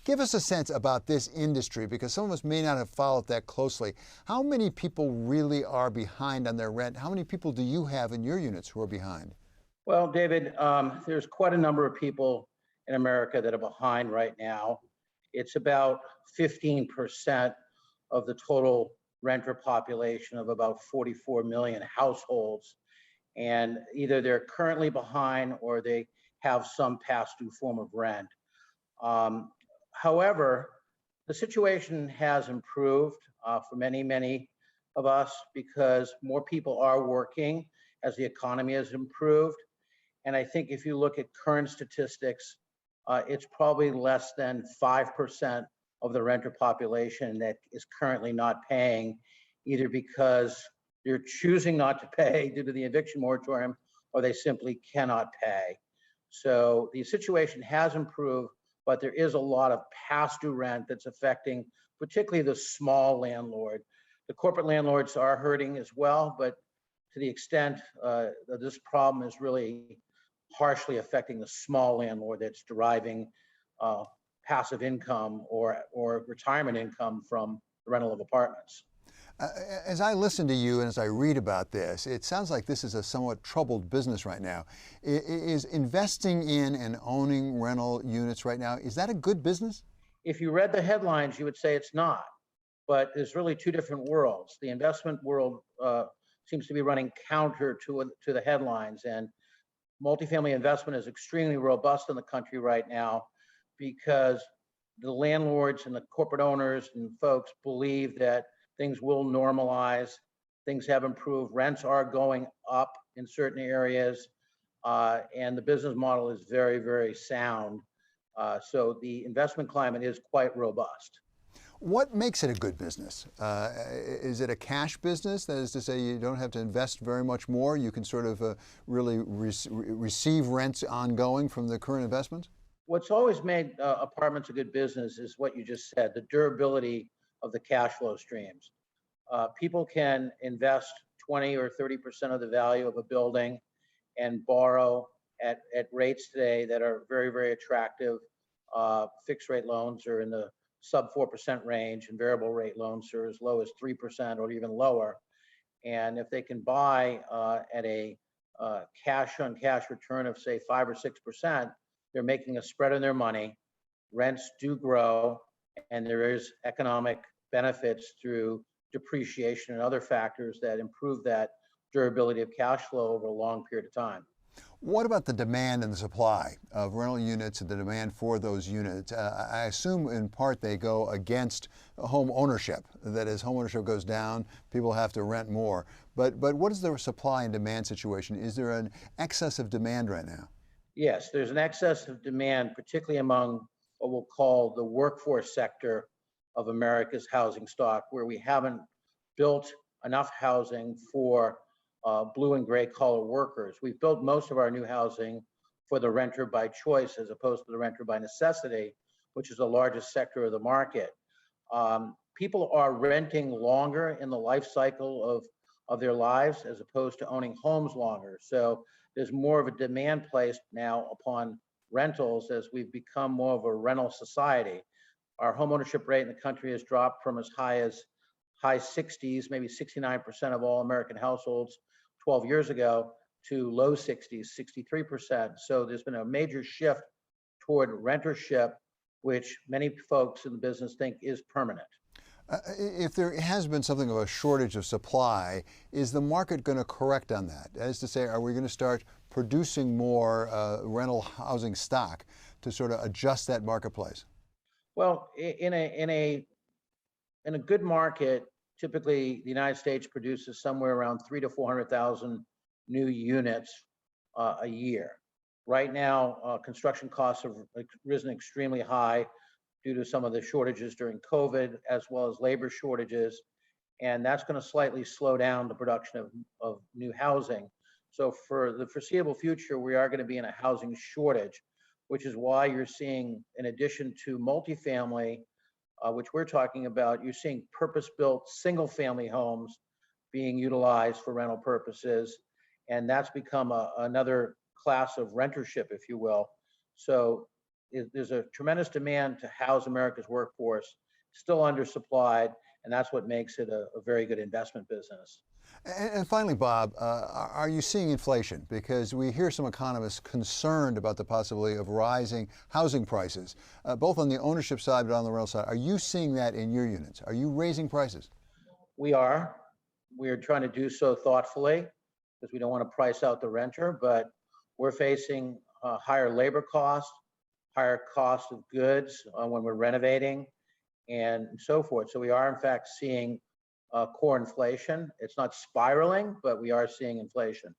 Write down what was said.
Give us a sense about this industry, because some of us may not have followed that closely. How many people really are behind on their rent? How many people do you have in your units who are behind? Well, David, there's quite a number of people in America that are behind right now. It's about 15% of the total renter population of about 44 million households. And either they're currently behind or they have some past due form of rent. However, the situation has improved for many of us because more people are working as the economy has improved. And I think if you look at current statistics, it's probably less than 5% of the renter population that is currently not paying, either because they're choosing not to pay due to the eviction moratorium, or they simply cannot pay. So the situation has improved, but there is a lot of past due rent that's affecting particularly the small landlord. The corporate landlords are hurting as well, but to the extent that this problem is really harshly affecting the small landlord that's deriving passive income or retirement income from the rental of apartments. As I listen to you and as I read about this, it sounds like this is a somewhat troubled business right now. Is investing in and owning rental units right now, is that a good business? If you read the headlines, you would say it's not, but there's really two different worlds. The investment world seems to be running counter to the headlines, and multifamily investment is extremely robust in the country right now because the landlords and the corporate owners and folks believe that things will normalize, things have improved, rents are going up in certain areas, and the business model is very sound. So the investment climate is quite robust. What makes it a good business? Is it a cash business? That is to say, you don't have to invest very much more. You can sort of really receive rents ongoing from the current investments? What's always made apartments a good business is what you just said, the durability of the cash flow streams. People can invest 20 or 30% of the value of a building and borrow at rates today that are very attractive. Fixed rate loans are in the sub 4% range, and variable rate loans are as low as 3% or even lower. And if they can buy at a cash on cash return of say 5 or 6%, they're making a spread on their money. Rents do grow, and there is economic benefits through depreciation and other factors that improve that durability of cash flow over a long period of time. What about the demand and the supply of rental units and the demand for those units? I assume in part they go against home ownership. That as home ownership goes down, people have to rent more. But what is the supply and demand situation? Is there an excess of demand right now? Yes, there's an excess of demand, particularly among what we'll call the workforce sector of America's housing stock, where we haven't built enough housing for blue and gray collar workers. We've built most of our new housing for the renter by choice as opposed to the renter by necessity, which is the largest sector of the market. People are renting longer in the life cycle of their lives as opposed to owning homes longer. So there's more of a demand placed now upon rentals as we've become more of a rental society. Our homeownership rate in the country has dropped from as high as high 60s, maybe 69% of all American households 12 years ago, to low 60s, 63%. So there's been a major shift toward rentership, which many folks in the business think is permanent. If there has been something of a shortage of supply, is the market going to correct on that? That is to say, are we going to start producing more rental housing stock to sort of adjust that marketplace? Well, in a good market, typically the United States produces somewhere around 300,000 to 400,000 new units a year. Right now, construction costs have risen extremely high due to some of the shortages during COVID, as well as labor shortages. And that's going to slightly slow down the production of new housing. So for the foreseeable future, we are going to be in a housing shortage, which is why you're seeing, in addition to multifamily, which we're talking about, you're seeing purpose-built single-family homes being utilized for rental purposes. And that's become another class of rentership, if you will. So there's a tremendous demand to house America's workforce, still undersupplied, and that's what makes it a very good investment business. And finally, Bob, are you seeing inflation? Because we hear some economists concerned about the possibility of rising housing prices, both on the ownership side but on the rental side. Are you seeing that in your units? Are you raising prices? We are. We are trying to do so thoughtfully because we don't want to price out the renter, but we're facing higher labor costs, higher cost of goods when we're renovating, and so forth. So we are, in fact, seeing core inflation. It's not spiraling, but we are seeing inflation.